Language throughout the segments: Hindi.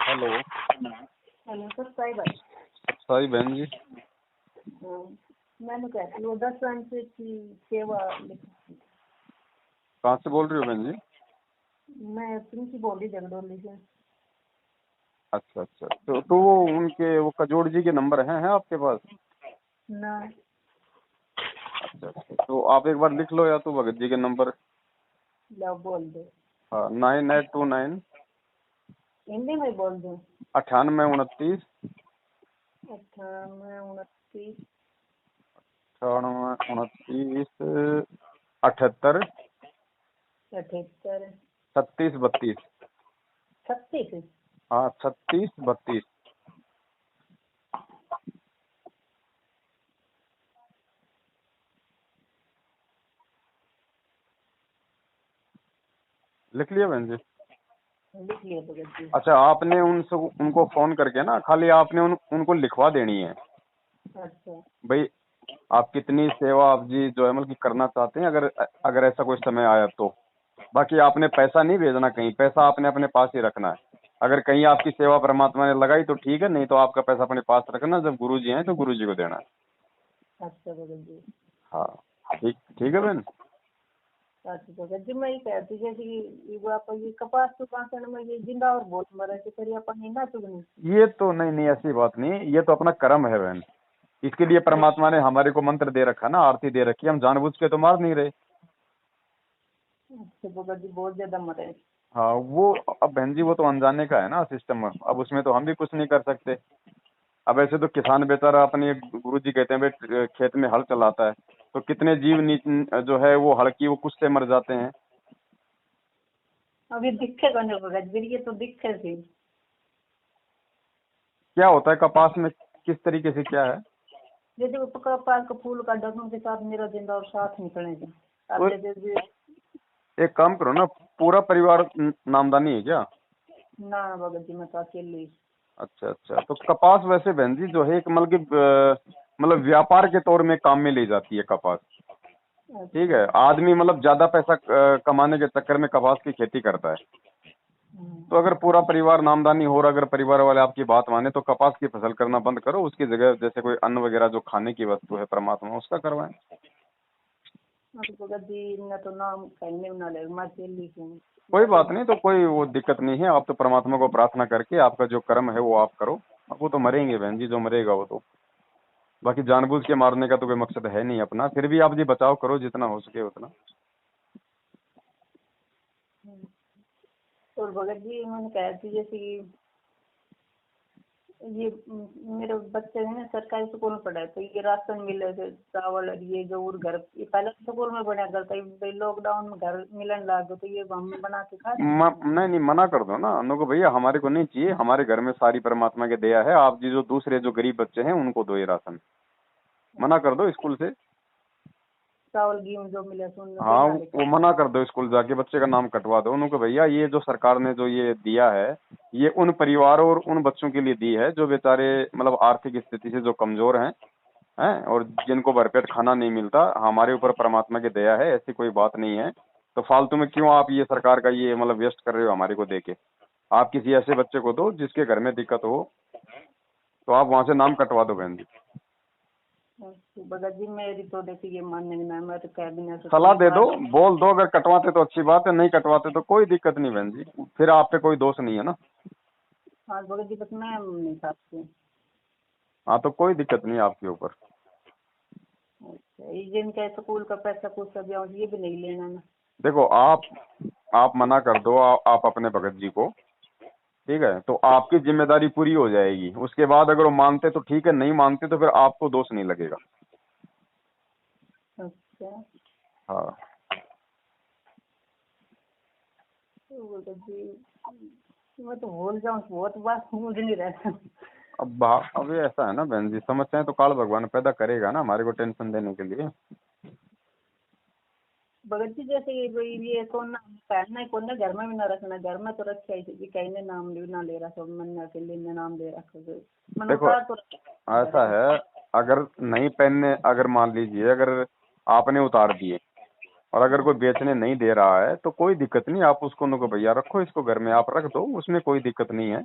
हेलो। हेलो सर, साई भाई। साई बहन जी। हाँ, मैंने कहती वो 10 अंश की सेवा कहाँ से बोल रही हो बहन जी? मैं प्रिंसी बोल रही जगडोली से। अच्छा अच्छा, तो वो उनके वो कजोड़ जी के नंबर हैं आपके पास? ना। अच्छा अच्छा, तो आप एक बार लिख लो या तो भगत जी के नंबर। लो बोल दो। हाँ, 9829 हिंदी में बोल दो। 9829 98 29 9829 78 78 36 32। 36। हाँ, 36 32। लिख लिया बहन जी? लिख लिया भगत जी। अच्छा, आपने उनको फोन करके ना खाली आपने उनको लिखवा देनी है अच्छा भाई, आप कितनी सेवा आप जी जो है मतलब कि करना चाहते हैं, अगर अगर ऐसा कोई समय आया तो। बाकी आपने पैसा नहीं भेजना कहीं, पैसा आपने अपने पास ही रखना है। अगर कहीं आपकी सेवा परमात्मा ने लगाई तो ठीक है, नहीं तो आपका पैसा अपने पास रखना, जब गुरु जी हैं तो गुरु जी को देना है। अच्छा भगत जी। हाँ, ठीक ठीक है बहन। अच्छा भगत जी, मैं ये कहती जैसे कि वो आप ये कपास तो कांकड़ में ये जिंदा और बहुत मरे से करिए अपन ये ना चुगनी। ये तो नहीं नहीं, ऐसी बात नहीं, ये तो अपना कर्म है बहन। इसके लिए परमात्मा ने हमारे को मंत्र दे रखा ना, आरती दे रखी है, हम जानबूझ के तो मार नहीं रहे। अच्छा भगत जी, बहुत ज्यादा मरे। हाँ वो, अब बहन जी वो तो अनजाने का है ना सिस्टम, अब उसमें तो हम भी कुछ नहीं कर सकते। अब ऐसे तो किसान बेचारा अपने गुरु जी कहते हैं भाई खेत में हल चलाता है, तो कितने जीव जो है वो हल की वो कुछ से मर जाते हैं। अभी दिखे कौन भगत जी, ये तो दिखे थी। क्या होता है कपास में, किस तरीके से क्या है? जैसे वो कपास का फूल का ढक्कन के साथ मेरा जिंदा और साथ निकलेगा। तो अब जैसे एक काम करो ना, पूरा परिवार नामदानी है क्या? ना भगत जी, मैं तो अकेली। अच्छा अच्छा, तो कपास वैसे बहन जी जो है एक मतलब कि मतलब व्यापार के तौर में काम में ली जाती है कपास। ठीक अच्छा। है, आदमी मतलब ज्यादा पैसा कमाने के चक्कर में कपास की खेती करता है। तो अगर पूरा परिवार नामदानी हो रहा, अगर परिवार वाले आपकी बात माने तो कपास की फसल करना बंद करो, उसकी जगह जैसे कोई अन्न वगैरह जो खाने की वस्तु है परमात्मा उसका करवाएं। तो भगत जी मैं तो नाम कहने ना ले, मैं अकेली हूँ। कोई बात नहीं, तो कोई वो दिक्कत नहीं है, आप तो परमात्मा को प्रार्थना करके आपका जो कर्म है वो आप करो। अब वो तो मरेंगे बहन जी, जो मरेगा वो तो। बाकी जानबूझ के मारने का तो कोई मकसद है नहीं अपना, फिर भी आप जी बचाव करो जितना हो सके उतना। और भगत जी मैंने कहा थी जैसे कि ये मेरे बच्चे है ना सरकारी स्कूल में पढ़ा है, तो ये राशन मिले थे चावल और ये जो और घर ये पहले स्कूल में बना करता है, लॉकडाउन में घर मिलन लग गए तो ये हम बना के खा सकते नहीं नहीं, मना कर दो ना उनको, भैया हमारे को नहीं चाहिए, हमारे घर में सारी परमात्मा की दया है, आप जी जो दूसरे जो गरीब बच्चे हैं उनको दो ये राशन। हैं। मना कर दो स्कूल से। चावल गेहूँ जो मिले सुन हाँ, देना लेकर। वो मना कर दो, स्कूल जाके बच्चे का नाम कटवा दो उनको, भैया ये जो सरकार ने जो ये दिया है ये उन परिवारों और उन बच्चों के लिए दी है जो बेचारे मतलब आर्थिक स्थिति से जो कमजोर हैं और जिनको भरपेट खाना नहीं मिलता। हमारे ऊपर परमात्मा की दया है, ऐसी कोई बात नहीं है। तो फालतू में क्यों आप ये सरकार का ये मतलब वेस्ट कर रहे हो हमारे को देके। आप किसी ऐसे बच्चे को दो जिसके घर में दिक्कत हो, तो आप वहां से नाम कटवा दो बहन जी। भगत जी मेरी तो देखिए ये मानने में मैं तो कह भी नहीं सलाह सकती दे दो, बात। बोल दो, अगर कटवाते तो अच्छी बात है, नहीं कटवाते तो कोई दिक्कत नहीं बहन जी, फिर आप पे कोई दोष नहीं है ना। हाँ भगत जी, बस मैं नहीं सकती। हाँ, तो कोई दिक्कत नहीं आपके ऊपर। अच्छा, ये जिनका स्कूल का पैसा कुछ सब ये भी नहीं लेना ना। देखो आप मना कर दो आप अपने भगत जी को, ठीक है, तो आपकी जिम्मेदारी पूरी हो जाएगी। उसके बाद अगर वो मानते तो ठीक है, नहीं मानते तो फिर आपको दोष नहीं लगेगा। अच्छा। हाँ। तो भगत जी मैं तो भूल जाऊँ, बहुत बात मुझे नहीं रहता। अब ये ऐसा है ना बहन जी, समस्याएं तो काल भगवान पैदा करेगा ना हमारे को टेंशन देने के लिए। भगत जी जैसे ये कौन ना पहनना है, कौन ना घर में भी ना रखना, घर में तो रखे ऐसे कहीं ने नाम भी ना ले रखा, मन अकेले ने नाम ले रखा मन देखो उतार तो ऐसा है, अगर नहीं पहनने, अगर मान लीजिए अगर आपने उतार दिए और अगर कोई बेचने नहीं दे रहा है तो कोई दिक्कत नहीं, आप उसको नको भैया रखो इसको घर में, आप रख दो, उसमें कोई दिक्कत नहीं है।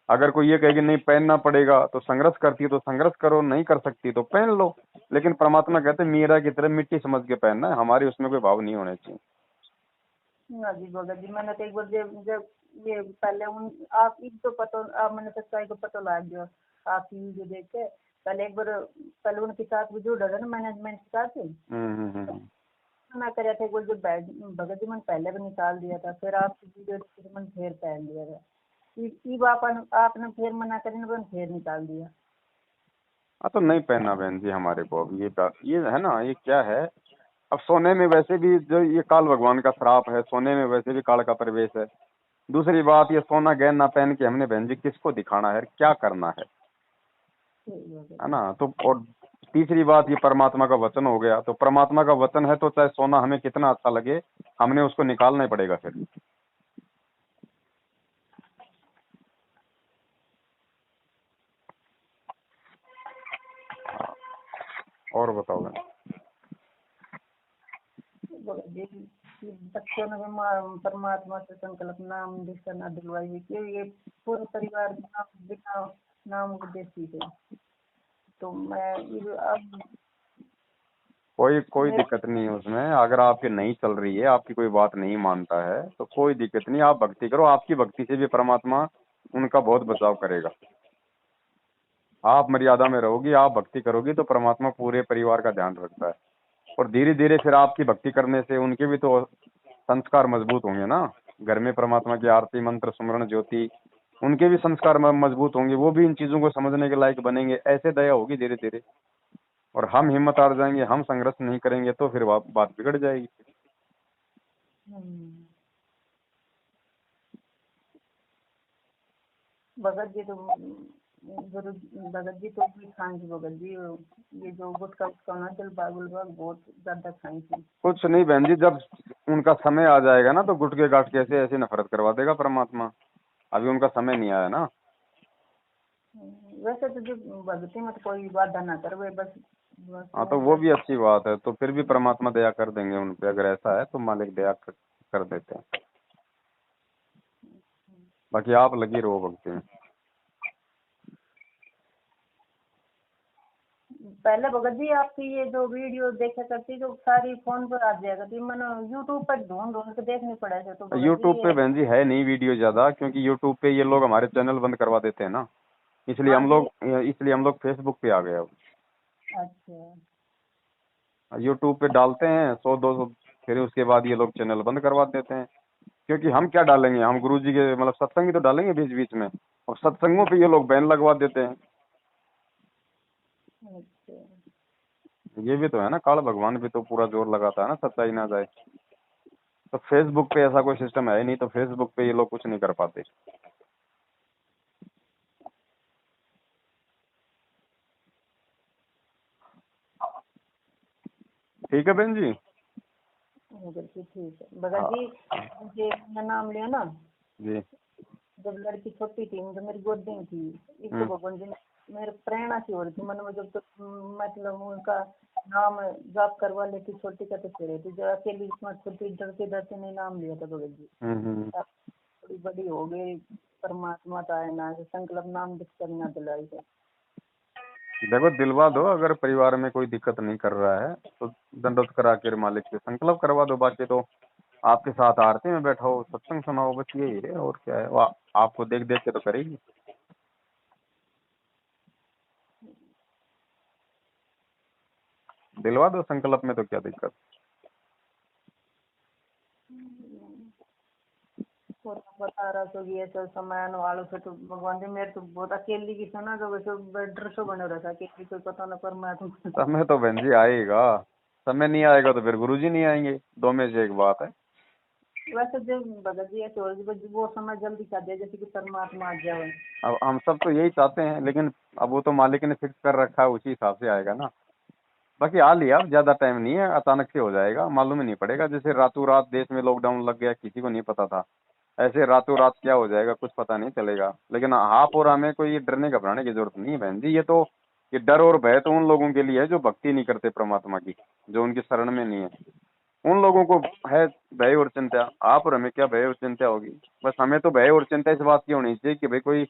अगर कोई ये कहेगी नहीं पहनना पड़ेगा, तो संघर्ष करती है तो संघर्ष करो, नहीं कर सकती तो पहन लो। लेकिन परमात्मा कहते हैं मीरा की तरह मिट्टी समझ के पहनना है, हमारी उसमें कोई भाव नहीं होने चाहिए। हाँ जी भगत जी, मैंने तो एक बार जब जब ये पहले उन आप एक तो पता आप मैंने सच्चाई को पता लग गया आप वीडियो देख के। पहले एक बार पहले उनके साथ भी जुड़ा था ना मैनेजमेंट के साथ, मना कर थे वो जो भगत जी मैंने पहले भी निकाल दिया था, फिर आपकी वीडियो मैंने फिर पहन दिया था। इब आपने फिर मना करी ना, फिर निकाल दिया। हाँ तो नहीं पहनना बहन जी हमारे को। अब ये है ना, ये क्या है, अब सोने में वैसे भी जो ये काल भगवान का श्राप है, सोने में वैसे भी काल का प्रवेश है। दूसरी बात, ये सोना गहना पहन के हमने बहन जी किसको दिखाना है, क्या करना है ना। तो और तीसरी बात, ये परमात्मा का वचन हो गया, तो परमात्मा का वचन है तो चाहे सोना हमें कितना अच्छा लगे, हमने उसको निकालना ही पड़ेगा फिर। और बताओ बहन। बच्चों ने परमात्मा से संकल्प नाम दीक्षा न दिलवाई कि ये पूरे परिवार बिना नाम उपदेशी थे। तो मैं अब कोई दिक्कत नहीं है उसमें। अगर आपकी नहीं चल रही है, आपकी कोई बात नहीं मानता है, तो कोई दिक्कत नहीं, आप भक्ति करो। आपकी भक्ति से भी परमात्मा उनका बहुत बचाव करेगा। आप मर्यादा में रहोगी, आप भक्ति करोगी, तो परमात्मा पूरे परिवार का ध्यान रखता है। और धीरे धीरे फिर आपकी भक्ति करने से उनके भी तो संस्कार मजबूत होंगे ना। घर में परमात्मा की आरती मंत्र सुमरण ज्योति, उनके भी संस्कार मजबूत होंगे, वो भी इन चीजों को समझने के लायक बनेंगे। ऐसे दया होगी धीरे धीरे। और हम हिम्मत हार जाएंगे, हम संघर्ष नहीं करेंगे, तो फिर बात बिगड़ जाएगी। भगत जी तो गुरु भगत जी तो भी खाएंगे भगत जी, ये जो गुटखा उसका ना जलबाग उलबाग बहुत ज्यादा खाएंगे। कुछ नहीं बहन जी, जब उनका समय आ जाएगा ना, तो गुटके गाट के ऐसे ऐसे नफरत करवा देगा परमात्मा। अभी उनका समय नहीं आया ना। वैसे तो जो भक्ति में तो कोई बाधा ना कर बस हाँ तो वो भी अच्छी बात है, तो फिर भी परमात्मा दया कर देंगे उन पे। अगर ऐसा है तो मालिक दया कर देते हैं। बाकी आप लगी रहो भक्ति में। पहले भगत जी आपकी ये जो वीडियो देखा करती तो सारी फोन पर आ जाया करती, मैंने यूट्यूब पर ढूंढ ढूंढ के देखनी पड़ा है। तो यूट्यूब पे बहन जी है नहीं वीडियो ज्यादा, क्योंकि यूट्यूब पे ये लोग हमारे चैनल बंद करवा देते हैं ना। इसलिए हम लोग फेसबुक पे आ गए अब। अच्छा यूट्यूब पे डालते हैं 100-200, फिर उसके बाद ये लोग चैनल बंद करवा देते हैं। क्योंकि हम क्या डालेंगे, हम गुरु जी के मतलब सत्संग ही तो डालेंगे बीच बीच में, और सत्संगों पे ये लोग बैन लगवा देते हैं। ये भी तो है ना, काल भगवान भी तो पूरा जोर लगाता है ना सच्चाई ना जाए। तो फेसबुक पे ऐसा कोई सिस्टम है ही नहीं, तो फेसबुक पे ये लोग कुछ नहीं कर पाते। ठीक है बहन जी। ठीक है भगत जी, मुझे अपना नाम लिया ना जी। जब लड़की छोटी थी तो मेरी गोदी में थी, इसको भगवान जी ने मेरे प्रेरणा सी हो रही थी मन में, जब तक मतलब उनका नाम जाप करवा लेती छोटी का तो फिर थी, जब अकेली छोटी डरते डरते नहीं नाम लिया था भगत जी। थोड़ी बड़ी हो गई, परमात्मा का है ना संकल्प नाम दिख करना दिलाई है। देखो दिलवा दो, अगर परिवार में कोई दिक्कत नहीं कर रहा है तो दंडोत करा के मालिक से संकल्प करवा दो। बाकी तो आपके साथ आरती में बैठा हो, सत्संग सुनाओ, बस यही है। और क्या है, वो आपको देख देख के तो करेगी। दिलवा दो संकल्प में, तो क्या दिक्कत। बता रहा तो ये तो समय वालों से तो भगवान जी मेरे तो बहुत अकेली की सुना तो वैसे डर से बने रहा था कि कोई पता न परमात्मा। समय तो बहन जी आएगा, समय नहीं आएगा तो फिर गुरु जी नहीं आएंगे, दो में से एक बात है। वैसे जब भगत जी ऐसे वो समय जल्दी कर दिया जैसे कि परमात्मा आ जाए। अब हम सब तो यही चाहते हैं, लेकिन अब वो तो मालिक ने फिक्स कर रखा है, उसी हिसाब से आएगा ना। बाकी आ लिया, अब ज्यादा टाइम नहीं है, अचानक से हो जाएगा, मालूम ही नहीं पड़ेगा। जैसे रातों रात देश में लॉकडाउन लग गया, किसी को नहीं पता था, ऐसे रातों रात क्या हो जाएगा कुछ पता नहीं चलेगा। लेकिन आप और हमें कोई डरने घबराने की जरूरत नहीं है बहन जी। ये डर और भय तो उन लोगों के लिए है जो भक्ति नहीं करते परमात्मा की, जो उनकी शरण में नहीं है। उन लोगों को है भय और चिंता। आप और हमें क्या भय और चिंता होगी। बस हमें तो भय और चिंता इस बात की होनी चाहिए कि भाई कोई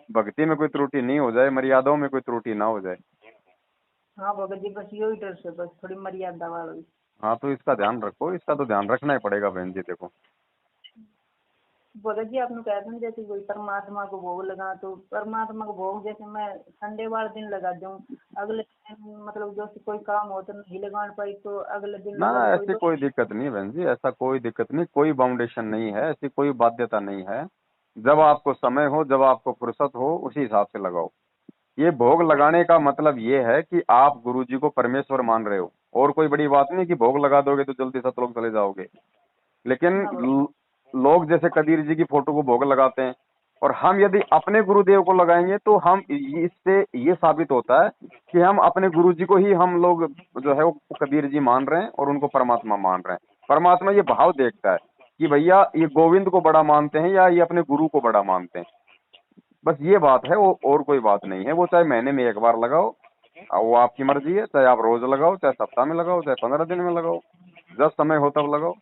भक्ति में कोई त्रुटि नहीं हो जाए, मर्यादाओं में कोई त्रुटि ना हो जाए। हाँ भगत जी, बस यही डर से, बस थोड़ी मर्यादा वाली। हाँ तो इसका ध्यान रखो, इसका तो ध्यान रखना ही पड़ेगा बहन जी। देखो भगत जी, आपने कहते हैं जैसे कोई परमात्मा को भोग लगा, तो परमात्मा को भोग जैसे मैं संडे वाले दिन लगा दूं, अगले दिन मतलब जो कोई काम हो तो नहीं लगा पाई तो अगले दिन ना, लगा लो, कोई ऐसी कोई दिक्कत नहीं बहन जी, ऐसा कोई दिक्कत नहीं, कोई बाउंडेशन नहीं है, ऐसी कोई बाध्यता नहीं है। जब आपको समय हो, जब आपको फुर्सत हो, उसी हिसाब से लगाओ। ये भोग लगाने का मतलब ये है कि आप गुरु जी को परमेश्वर मान रहे हो, और कोई बड़ी बात नहीं कि भोग लगा दोगे तो जल्दी सतलोक चले जाओगे। लेकिन हाँ भगत। लोग जैसे कबीर जी की फोटो को भोग लगाते हैं, और हम यदि अपने गुरुदेव को लगाएंगे तो हम इससे ये साबित होता है कि हम अपने गुरु जी को ही हम लोग जो है वो कबीर जी मान रहे हैं और उनको परमात्मा मान रहे हैं। परमात्मा ये भाव देखता है कि भैया ये गोविंद को बड़ा मानते हैं या ये अपने गुरु को बड़ा मानते हैं। बस ये बात है, वो और कोई बात नहीं है। वो चाहे महीने में एक बार लगाओ, वो आपकी मर्जी है, चाहे आप रोज लगाओ, चाहे सप्ताह में लगाओ, चाहे 15 दिन में लगाओ, जब समय हो तब लगाओ।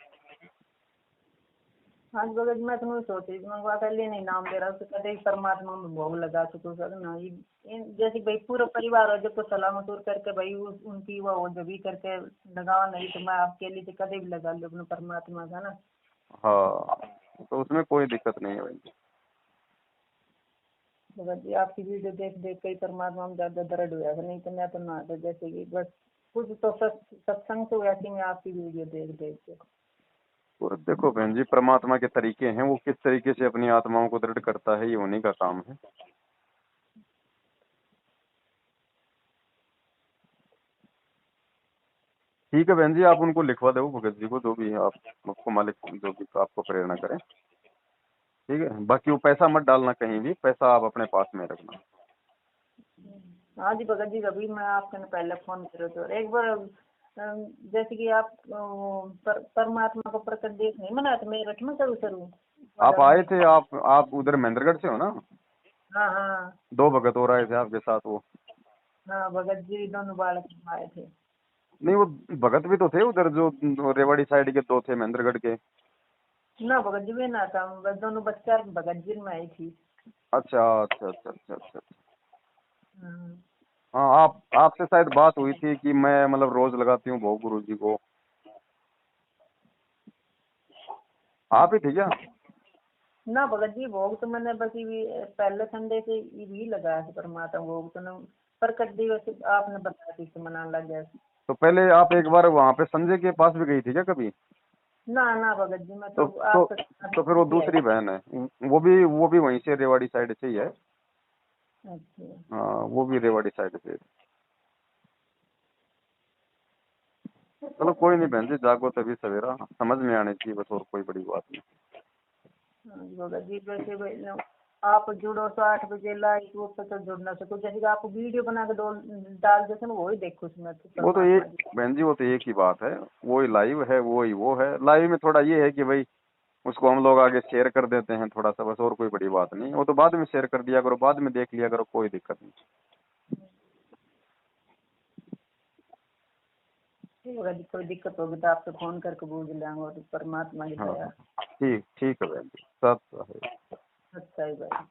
हाँ भगत जी, मैं तो नहीं सोच रही थी, मैं पहले नहीं नाम दे रहा हूँ, तो कभी परमात्मा में भोग लगा सकूँ सर ना। जैसे भाई पूरा परिवार हो जब तो सलामत दूर करके भाई उनकी वो जो भी करके लगावा, नहीं तो मैं आपके लिए तो कभी भी लगा लूँ अपने परमात्मा का ना। हाँ तो उसमें कोई दिक्कत नहीं है भाई। भगत जी, आपकी वीडियो देख देख के ही परमात्मा में ज्यादा दर्द हुआ था, नहीं तो मैं तो ना था, जैसे कि बस कुछ तो सत्संग से वैसे मैं आपकी वीडियो देख देख के। और देखो बहन जी, परमात्मा के तरीके हैं, वो किस तरीके से अपनी आत्माओं को दृढ़ करता है, ये उन्हीं का काम है। ठीक है बहन जी, आप उनको लिखवा दो भगत जी को, जो भी है आप, आपको मालिक जो भी आपको प्रेरणा करें। ठीक है, बाकी वो पैसा मत डालना कहीं भी, पैसा आप अपने पास में रखना। हाँ जी भगत जी, अभी मैं आपके ने पहले फोन करो तो एक बार जैसे कि आप परमात्मा को प्रकट देख नहीं मना तो मैं रखना करूँ शुरू आप आए थे, आप उधर महेंद्रगढ़ से हो ना? हाँ हाँ। 2 भगत और आए थे आपके साथ वो। हाँ भगत जी दोनों बालक आए थे। नहीं, वो भगत भी तो थे उधर, जो रेवाड़ी साइड के 2 थे महेंद्रगढ़ के। ना भगत जी में ना था, बस दोनों बच्चा भगत जी में आई थी। अच्छा अच्छा अच्छा अच्छा अच्छा। हाँ। हाँ, आप आपसे शायद बात हुई थी कि मैं मतलब रोज लगाती हूँ भोग गुरु जी को। आप ही थे क्या? ना भगत जी, भोग तो मैंने बस ये पहले संडे से ये भी लगाया था परमात्मा भोग, तो ना प्रकट दिवस आपने बताया थी कि मनाने लग गया। तो पहले आप एक बार वहां पे संजय के पास भी गई थी क्या कभी? ना ना भगत जी, मैं तो तो तो आपके तो फिर वो साथ ही आई। दूसरी बहन है, वो भी वहीं से रेवाड़ी साइड से ही है। अच्छा। हाँ, वो भी रेवाड़ी साइड से है। चलो कोई नहीं बहन जी, जागो तभी सवेरा, समझ में आने चाहिए बस, और कोई बड़ी बात नहीं। हाँ जी भगत जी, वैसे आप जुड़ो तो 8 बजे लाइव रूप से तो जुड़ ना सको, जैसे कि आप वीडियो बना के डाल देते ना, वही देखो उसमें तो वो तो ये परमात्मा जी। बहन जी, वो तो एक ही बात है, वो ही लाइव है, वो ही वो है। लाइव में थोड़ा ये है कि भाई उसको हम लोग आगे शेयर कर देते हैं थोड़ा सा, बस, और कोई बड़ी बात नहीं। वो तो बाद में शेयर कर दिया करो, बाद में देख लिया करो, कोई दिक्कत नहीं। ठीक है जी, कोई दिक्कत होगी तो आपसे फोन करके पूछ लेंगे, और परमात्मा की हाँ दया। हाँ, ठीक ठीक है बहन जी, सब है। अच्छा ही भाई।